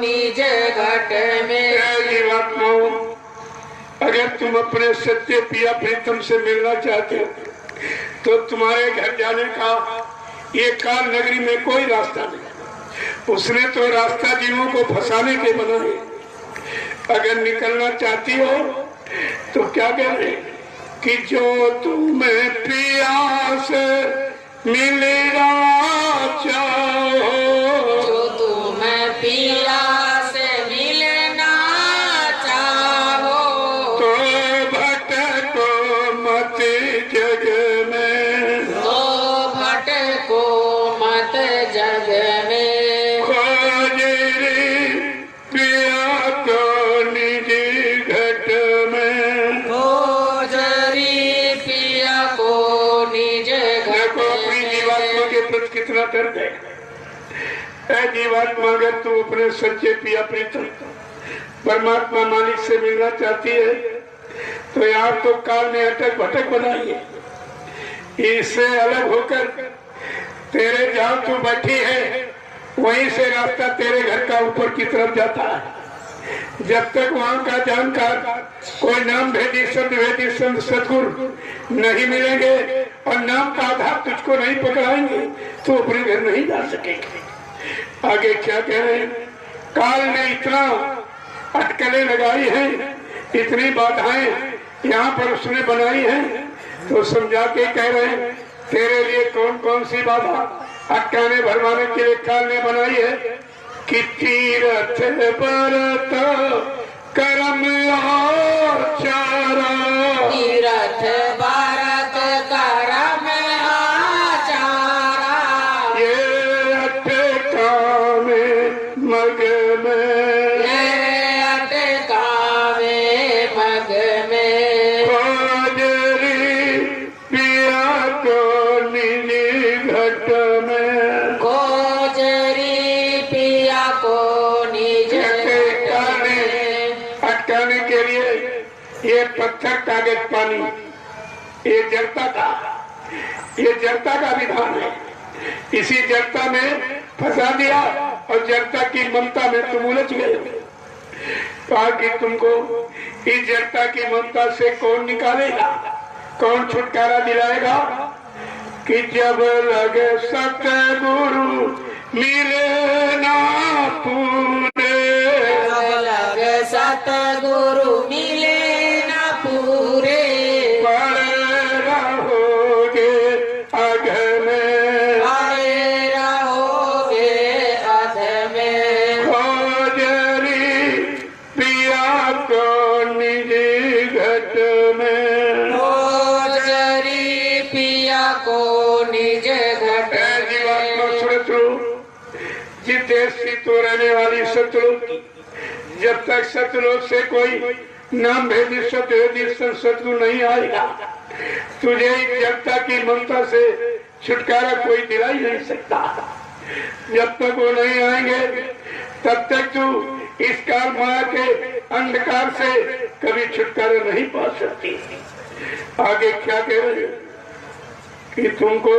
निज घट में। जीवात्मा, अगर तुम अपने सत्य पिया प्रीतम से मिलना चाहते हो तो तुम्हारे घर जाने का ये काल नगरी में कोई रास्ता नहीं। उसने तो रास्ता जीवों को फंसाने के बनाए। अगर निकलना चाहती हो तो क्या कह रहे कि जो तुम्हें प्यास मिलेगा चाहो, जो तुम्हें प्यास मिलना चाहो, तो भटको मत जग में, तो भटको मत जग में। खोज रे पिया को निज घट में। खोजरी पिया को निज घट देखो अपनी जीवात्मा के प्रति कितना दर्द है। जीवात्मा, अगर तू अपने सच्चे पिया प्रीतम परमात्मा मालिक से मिलना चाहती है तो यार तो काल में अटक भटक बनाइए। इससे अलग होकर तेरे जहां तू बैठी है वहीं से रास्ता तेरे घर का ऊपर की तरफ जाता है। जब तक वहां का जानकार कोई नाम भेदी शब्द भेदी संत सदगुरु नहीं मिलेंगे और नाम का आधार तुझको नहीं पकड़ाएंगे तो अपने घर नहीं जा सकेंगे। आगे क्या कह रहे हैं? काल ने इतना अटकलें लगाई हैं, इतनी बाधाएं यहाँ पर उसने बनाई हैं, तो समझा के कह रहे हैं तेरे लिए कौन कौन सी बाधा अटकाने भरवाने के लिए काल ने बनाई है कि तीरथ बरत कर्म आचारा, तीरथ भारत करम आचारा, ये अटका में मग में, ये अटकावे मग में। खोजरी पिया को निज घट में। खोजरी पिया को निज घट में। अटकाने के लिए ये पत्थर कागज पानी ये जड़ता का विधान है। इसी जड़ता में फंसा दिया और जड़ता की ममता में तुम उलझ गए। कहा कि तुमको इस जड़ता की ममता से कौन निकालेगा, कौन छुटकारा दिलाएगा कि जब लगे सतगुरु मिले ना पूरे, जब लगे सतगुरु मिले न पूरे, पड़े रहोगे अघ में, पड़े रहोगे अध में। खोजरी पिया को निज घट में। खोजरी पिया को निज घट जीवात्मा में। शत्रु जिस देश की तो रहने वाली सतलोक की, जब तक सतलोक से कोई नाम भेदी सतवेदी सतगुरु नहीं आएगा तुझे जनता की ममता से छुटकारा कोई दिला ही नहीं सकता। जब तक वो नहीं आएंगे तब तक तू इस काल माया के अंधकार से कभी छुटकारा नहीं पा सकती। आगे क्या कह रहे कि तुमको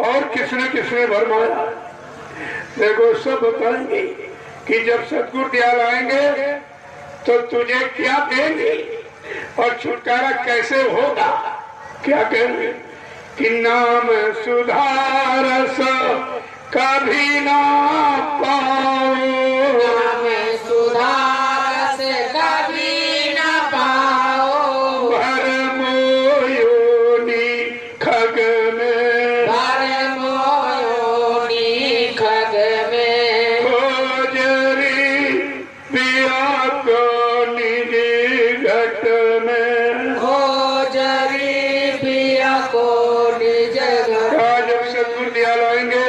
और किसने भरमाया? देखो सब बताएंगे कि जब सतगुरु दयाल आएंगे तो तुझे क्या देंगे और छुटकारा कैसे होगा। क्या कहेंगे कि नाम सुधारस कभी ना पाओ, नाम सुधारस कभी न पाओ, भर मोयोनी खग में, भर मोयोनी खग में। खोजरी पिया को निज घट में। खोजरी पिया को निज घट। आज जब सतगुरु दयाल आएंगे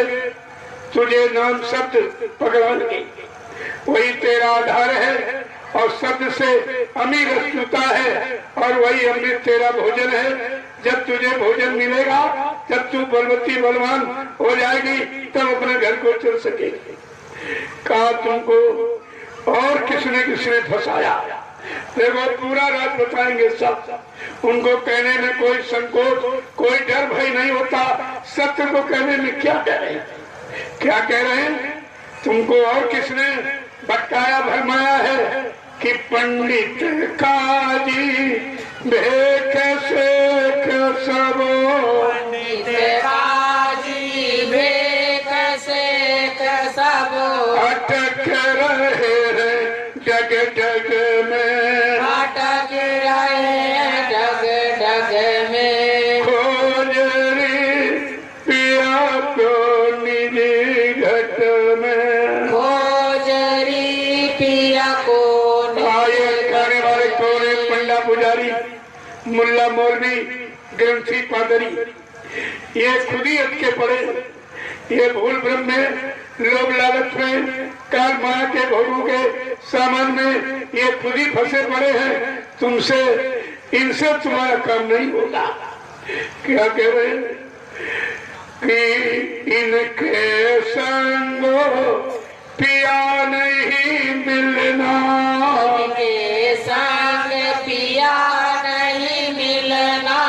तुझे नाम शब्द पकड़ाएंगे, वही तेरा आधार है और शब्द से अमीर अस्तुता है और वही अमृत तेरा भोजन है। जब तुझे भोजन मिलेगा जब तू बलवती बलवान हो जाएगी तब अपने घर को चल सकेगी। कहा तुमको और किसने फंसाया? देखो पूरा रात बताएंगे सब। उनको कहने में कोई संकोच कोई डर भय नहीं होता। सत्य को कहने में क्या कह रहे हैं? तुमको और किसने भटका काया भरमाया है कि पंडित काजी भेख शेख सबो, पंडित काजी भेख शेख सबो, अटक रहे हैं जग जग में, अटक रहे जग जग में, खोज रे पिया को निजी घट में, खोजरी पिया को आए करने वाले कौन है? पंडा पुजारी, मुल्ला मौलवी, ग्रंथी पादरी, ये खुद ही अटके पड़े। ये भूल भ्रम में, लोभ लालच में, काल माया के भोगों के सामान में ये खुद ही फंसे पड़े हैं। तुमसे, इनसे तुम्हारा काम नहीं होगा। क्या कह रहे हैं कि इनके संग पिया नहीं मिलना, के संग पिया नहीं मिलना,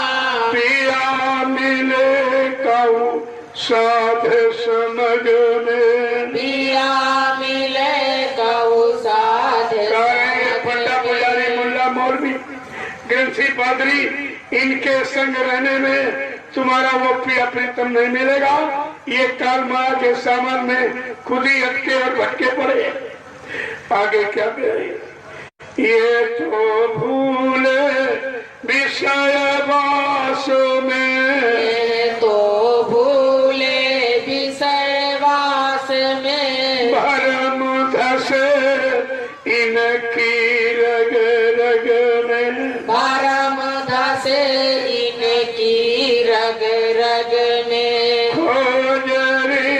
पिया मिले कहूँ साध समझ में, पिया मिले कहू साध पंडा पुजारी, मुल्ला मौलवी, ग्रंथी पादरी, इनके संग रहने में तुम्हारा वो प्रिय प्रीतम नहीं मिलेगा। ये काल माया के सामान में खुद ही अटके और भटके पड़े। आगे क्या कहे? ये तो भूले विषय वास में, ये तो भूले विषय वास में, भरम धसे इनकी रग रग में, भरम धसे इनकी रग रग में, खोज रे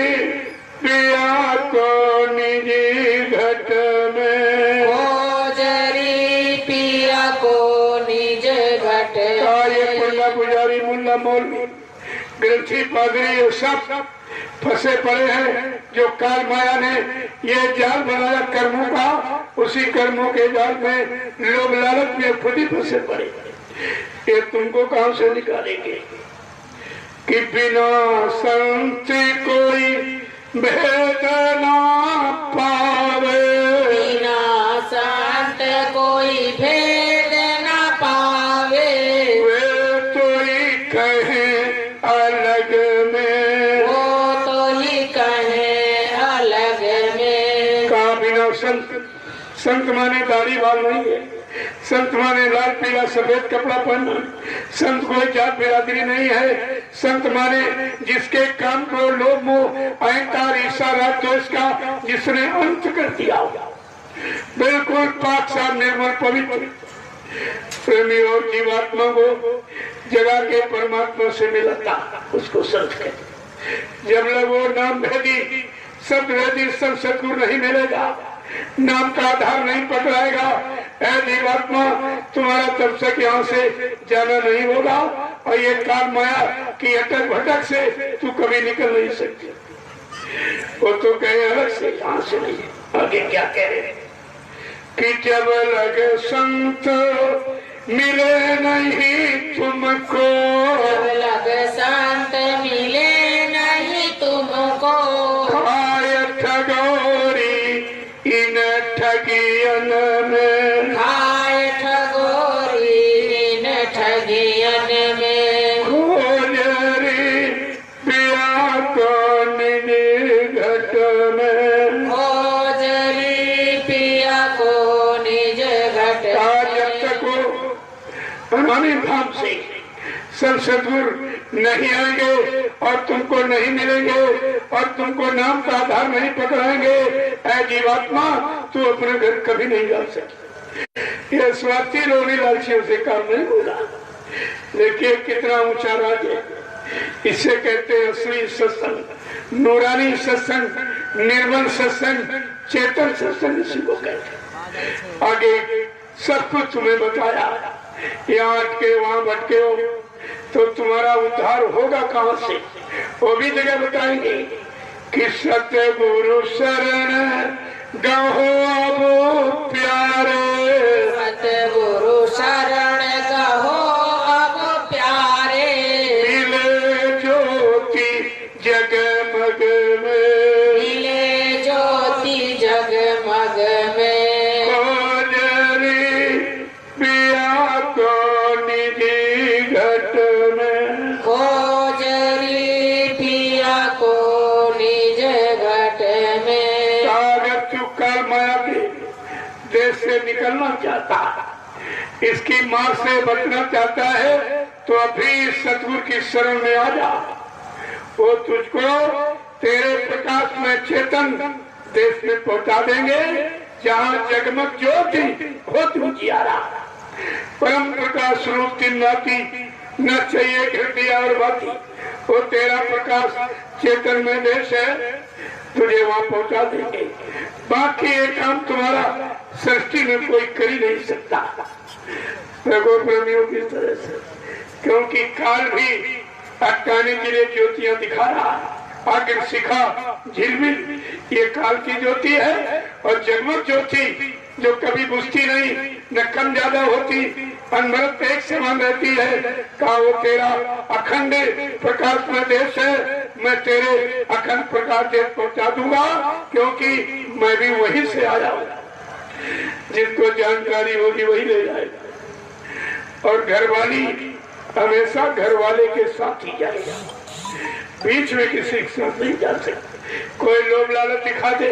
पिया को निजी घट में, खोजरी पिया को निज घट ये पंडा पुजारी, मुल्ला मौलवी, ग्रंथी पादरी, ये सब फंसे पड़े हैं। जो काल माया ने ये जाल बनाया कर्मों का, उसी कर्मों के जाल में लोग लालच में खुद ही फंसे पड़े। ये तुमको कहां से निकालेंगे कि बिना संत कोई भेद ना पावे, बिना संत कोई भेद न पावे, वे तो ही कहे अलग में, वो तो ही कहे अलग में, कहा बिना संत। संत माने दाढ़ी बाल नहीं है, संत माने लाल पीला सफेद कपड़ा पहनना, संत कोई जात बिरादरी नहीं है। संत माने जिसके काम को लोभ मोह अहंकार ईर्षा राग द्वेष का जिसने अंत कर दिया, बिल्कुल पाक साफ निर्मल पवित्र प्रेमी और जीवात्मा को जगा के परमात्मा से मिलाता, उसको संत कहते। जब लोग वो नाम भेदी शब्द भेदी सब सदगुरु नहीं मिलेगा, नाम का आधार नहीं पकड़ाएगा, ऐ जीवात्मा तुम्हारा तब तक यहाँ से जाना नहीं होगा। और ये काल माया की अटक भटक से तू कभी निकल नहीं सकती। वो तो कहे अलग से, यहाँ से नहीं। आगे क्या कह रहे कि जब लगे संत मिले नहीं तुमको, जब लग संत मिले नहीं तुमको, खाए ठगोरी इन ठगियन में, खाए ठगोरी इन ठगियन में, खोज रे पिया को निजी घट में, खोजरी पिया को निज घट आज जब तक वो अनामी भाव से सब सदगुरु नहीं आएंगे और तुमको नहीं मिलेंगे और तुमको नाम का आधार नहीं पकड़ाएंगे, ऐ जीवात्मा तू अपने घर कभी नहीं जा सकती। ये स्वार्थी लोभी लालचियों से काम नहीं होगा। देखिए कितना ऊंचा राज है। इसे कहते हैं असली सत्संग, नूरानी सत्संग, निर्मल सत्संग, चेतन सत्संग, इसी को कहते हैं। आगे सब कुछ तुम्हें बताया, यहाँ अटके वहां भटके हो तो तुम्हारा उद्धार होगा कहाँ से, वो भी जगह बताएंगे कि सतगुरु शरण गहो अब प्यारे, सतगुरु शरण गहो अब प्यारे, मिले ज्योति जगमग में, मिले ज्योति जगमग में, देश से निकलना चाहता है, इसकी मार से बचना चाहता है, तो अभी सतगुरु की शरण में आ जा। वो तुझको तेरे प्रकाश में चेतन देश में पहुंचा देंगे, जहाँ जगमग ज्योति हो तू जियारा। परम प्रकाश रूप दिन राती न चाहिए घृति और बाती। वो तेरा प्रकाश चेतन में देश है, तुझे वहाँ पहुंचा देंगे। बाकी ये काम तुम्हारा सृष्टि में कोई कर ही नहीं सकता रघु प्रेमियों की तरह से, क्योंकि काल भी अटकाने के लिए ज्योतियां दिखा रहा है। आखिर शिखा झिलमिल ये काल की ज्योति है, और जगमग ज्योति जो कभी बुझती नहीं, न कम ज्यादा होती, अनवरत एक समान रहती है। कहा वो तेरा अखंड प्रकाश में देश है, मैं तेरे अखंड प्रकाश देश पहुंचा दूंगा, क्योंकि मैं भी वहीं से आया हूँ। जिसको जानकारी होगी वही ले जाएगा। और घरवाली हमेशा घर वाले के साथ ही जाएगा, बीच में किसी के साथ नहीं जा सकता। कोई लोभ लालच दिखा दे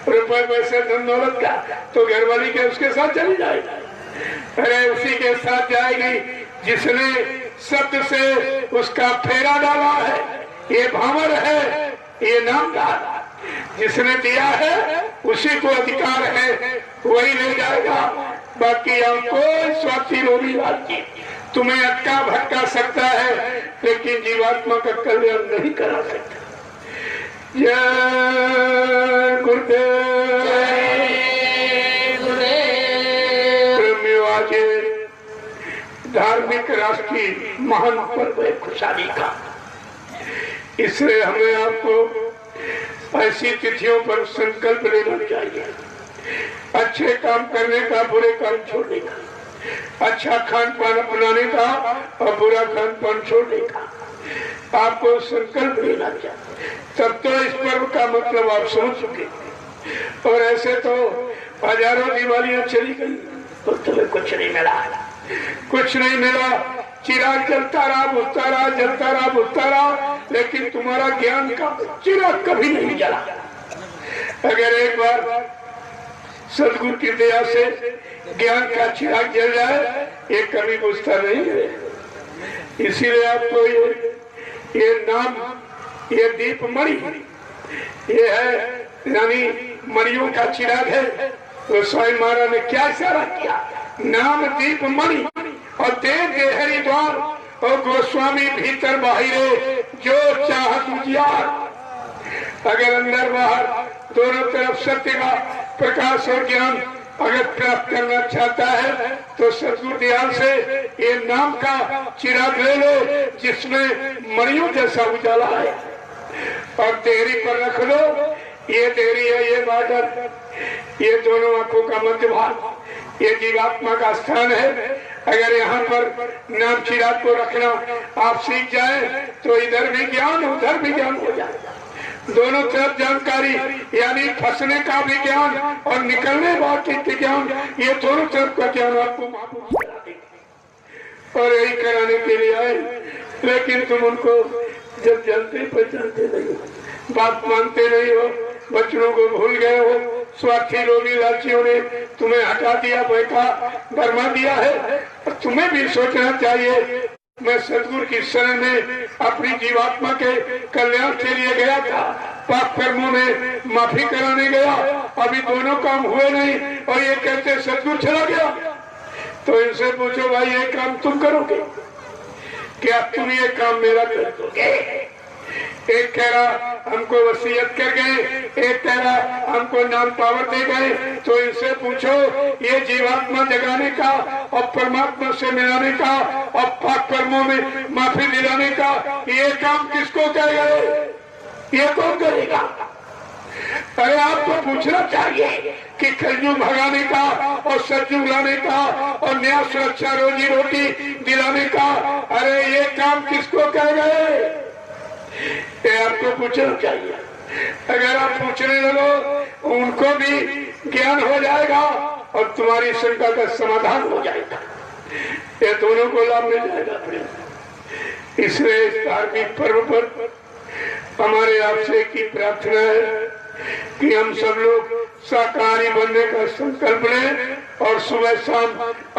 रुपए पैसे धन दौलत का, तो घरवाली के उसके साथ चली जाएगी। अरे उसी के साथ जाएगी जिसने शब्द से उसका फेरा डाला है। ये भावर है, ये नामदार जिसने दिया है उसी को अधिकार है, वही ले जाएगा। बाकी और कोई स्वार्थी लोभी लालची तुम्हें अटका भटका सकता है, लेकिन जीवात्मा का कल्याण नहीं करा सकता। जय गुरुदेव। आज धार्मिक राष्ट्रीय महान पर्व है खुशहाली का, इसलिए हमें आपको ऐसी तिथियों पर संकल्प लेना चाहिए। अच्छे काम करने का, बुरे काम छोड़ने का, अच्छा खान पान अपनाने का और बुरा खान पान छोड़ने का आपको संकल्प लेना चाहिए। तब तो इस पर्व का मतलब आप समझ चुके। और ऐसे तो हजारों दिवालियां चली गई तो तुम्हें कुछ नहीं मिला, कुछ नहीं मिला। चिराग जलता रहा, बुझता रहा, जलता रहा, बुझता रहा, लेकिन तुम्हारा ज्ञान का चिराग कभी नहीं जला। अगर एक बार सदगुरु की दया से ज्ञान का चिराग जल जाए, ये कभी बुझता नहीं है। इसीलिए आपको ये नाम, ये दीप मणि, ये है यानी मणियों का चिराग है। तो स्वामी महाराज ने क्या इशारा किया? नाम दीप मणि और देव देहरी द्वार, और गोस्वामी भीतर बाहरे जो चाहत उजियार। अगर अंदर बाहर दोनों तरफ सत्य का प्रकाश और ज्ञान अगर प्राप्त करना चाहता है, तो सदगुरु दयाल से ये नाम का चिराग ले लो, जिसमें मणियों जैसा उजाला है, और देहरी पर रख लो। ये देहरी है, ये बादल, ये दोनों आंखों का मध्य भाग, ये जीवात्मा का स्थान है। अगर यहाँ पर नाम चिराग को रखना आप सीख जाए, तो इधर भी ज्ञान उधर भी ज्ञान हो जाए। दोनों तरफ जानकारी, यानी फंसने का भी ज्ञान और निकलने बाकी के ज्ञान, ये दोनों तरफ का ज्ञान आपको महापुरुष करा देंगे। और यही कराने के लिए आए, लेकिन तुम उनको जब जानते पहचानते नहीं हो, बात मानते नहीं हो, बच्चों को भूल गए हो। स्वार्थी लोभी लालचियों ने तुम्हें हटा दिया, बैठा बरमा दिया है। और तुम्हें भी सोचना चाहिए, मैं सदगुरु की शरण में अपनी जीवात्मा के कल्याण के लिए गया था, पाप कर्मों में माफी कराने गया, अभी दोनों काम हुए नहीं, और ये कहते सदगुरु चला गया। तो इनसे पूछो, भाई ये काम तुम करोगे क्या? तुम ये काम मेरा कर दोगे? एक कह रहा हमको वसीयत कर गए, एक कह रहा हमको नाम पावर दे गए। तो इनसे पूछो, ये जीवात्मा जगाने का और परमात्मा से मिलाने का और पाप कर्मों में माफी दिलाने का, ये काम किसको कह गए? ये कौन करेगा? अरे आपको पूछना चाहिए कि कलयुग भगाने का और सतयुग लाने का और न्याय सुरक्षा रोजी रोटी दिलाने का, अरे ये काम किसको कह गए? ये आपको पूछना चाहिए। अगर आप पूछने लगो, उनको भी ज्ञान हो जाएगा और तुम्हारी शंका का समाधान हो जाएगा। ये दोनों को लाभ मिल जाएगा। इसलिए इस धार्मिक पर्व पर हमारे आपसे की प्रार्थना है कि हम सब लोग शाकाहारी बनने का संकल्प लें और सुबह शाम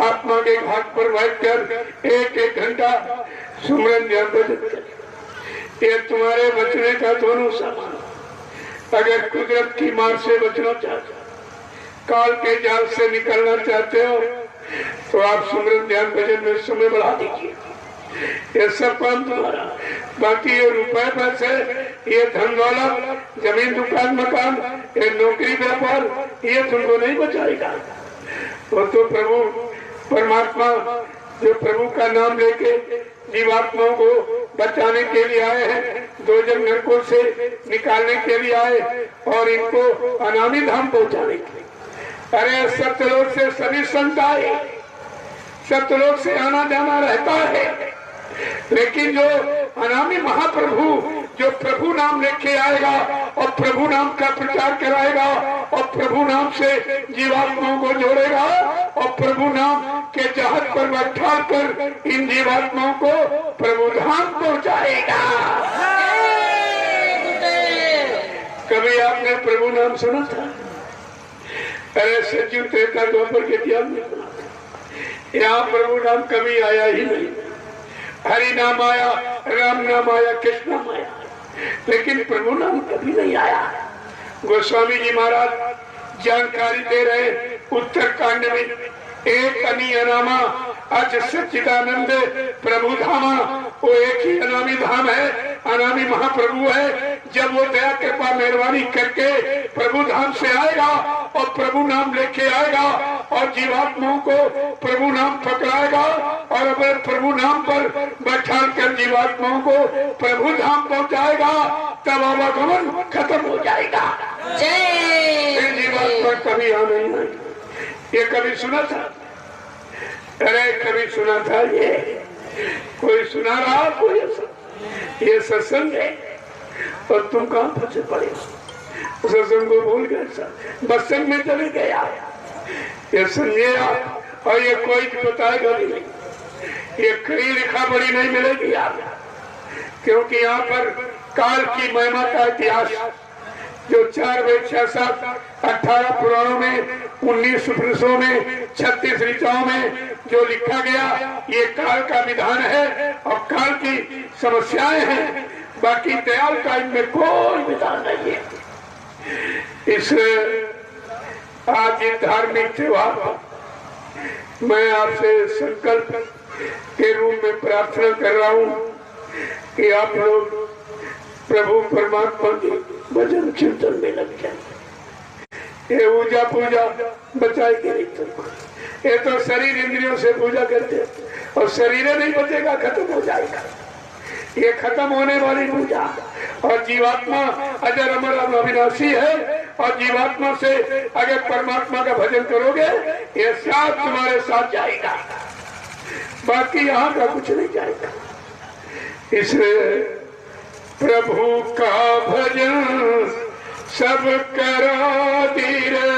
आत्मा के घाट पर बैठकर एक एक घंटा सुमरन ध्यान भजन करें। ये तुम्हारे बचने का दोनों सामान। अगर कुदरत की मार से बचना चाहते, काल के जाल से निकलना चाहते हो, तो आप सुमरन ध्यान भजन में समय बढ़ा दीजिए। ये सब काम तुम्हारा। बाकी ये रुपए पैसे, ये धन दौलत, जमीन दुकान मकान, ये नौकरी व्यापार, ये तुमको नहीं बचाएगा। वो तो प्रभु परमात्मा जो प्रभु का नाम लेके जीवात्माओं को बचाने के लिए आए हैं, दो जन नरकों से निकालने के लिए आए और इनको अनामी धाम पहुंचाने के लिए। अरे सत्यलोक से सभी संत आए, सत्यलोक से आना जाना रहता है, लेकिन जो अनामी महाप्रभु जो प्रभु नाम लेके आएगा और प्रभु नाम का प्रचार कराएगा और प्रभु नाम से जीवात्माओं को जोड़ेगा और प्रभु नाम के जहाज पर बैठा कर इन जीवात्माओं को प्रभु धाम पहुंचाएगा। कभी आपने प्रभु नाम सुना था? अरे सचिव त्रेता द्वापर के ध्यान में सुना था। यहाँ प्रभु नाम कभी आया ही नहीं। हरि नाम आया, राम नाम आया, कृष्ण नाम आया, लेकिन प्रभु नाम कभी नहीं आया। गोस्वामी जी महाराज जानकारी दे रहे उत्तरकांड में, एक अनी अनामा अज सच्चिदानंद प्रभु धामा। वो एक ही अनामी धाम है, अनामी महाप्रभु है। जब वो दया कृपा मेहरबानी करके प्रभु धाम से आएगा और प्रभु नाम लेके आएगा और जीवात्माओं को प्रभु नाम पकड़ाएगा और अपने प्रभु नाम पर बैठा कर जीवात्माओं को प्रभु धाम पहुंचाएगा, तब आवागमन खत्म हो जाएगा। फिर जीवात्मा कभी आना ही नहीं। ये कभी सुना था? अरे कभी सुना था? ये कोई सुना रहा? कोई ये सत्संग है और तुम कहाँ फंसे पड़े? सत्संग को भूल गए, बत्संग में चले गए आप। ये समझे आप, और ये कोई बताएगा भी नहीं। ये कहीं लिखा पढ़ी नहीं मिलेगी आप, क्योंकि यहाँ पर काल की महिमा का इतिहास जो 4 वेद 6 7 18 पुराणों में 19 उपनिषदों में 36 ऋचाओं में जो लिखा गया, ये काल का विधान है और काल की समस्याएं हैं। बाकी दयाल का इनमें कोई विधान नहीं है। इस आज धार्मिक त्योहार मैं आपसे संकल्प के रूप में प्रार्थना कर रहा हूँ कि आप लोग प्रभु परमात्मा के भजन कीर्तन में लग जाए। ये पूजा पूजा बचाएगी नहीं तुमको। ये तो शरीर इंद्रियों से पूजा करते और शरीर नहीं बचेगा, खत्म हो जाएगा। ये खत्म होने वाली पूजा। और जीवात्मा अजर अमर अविनाशी है और जीवात्मा से अगर परमात्मा का भजन करोगे, ये साथ तुम्हारे साथ जाएगा, बाकी यहाँ का कुछ नहीं जाएगा। इसलिए प्रभु का भजन सब करा धीरे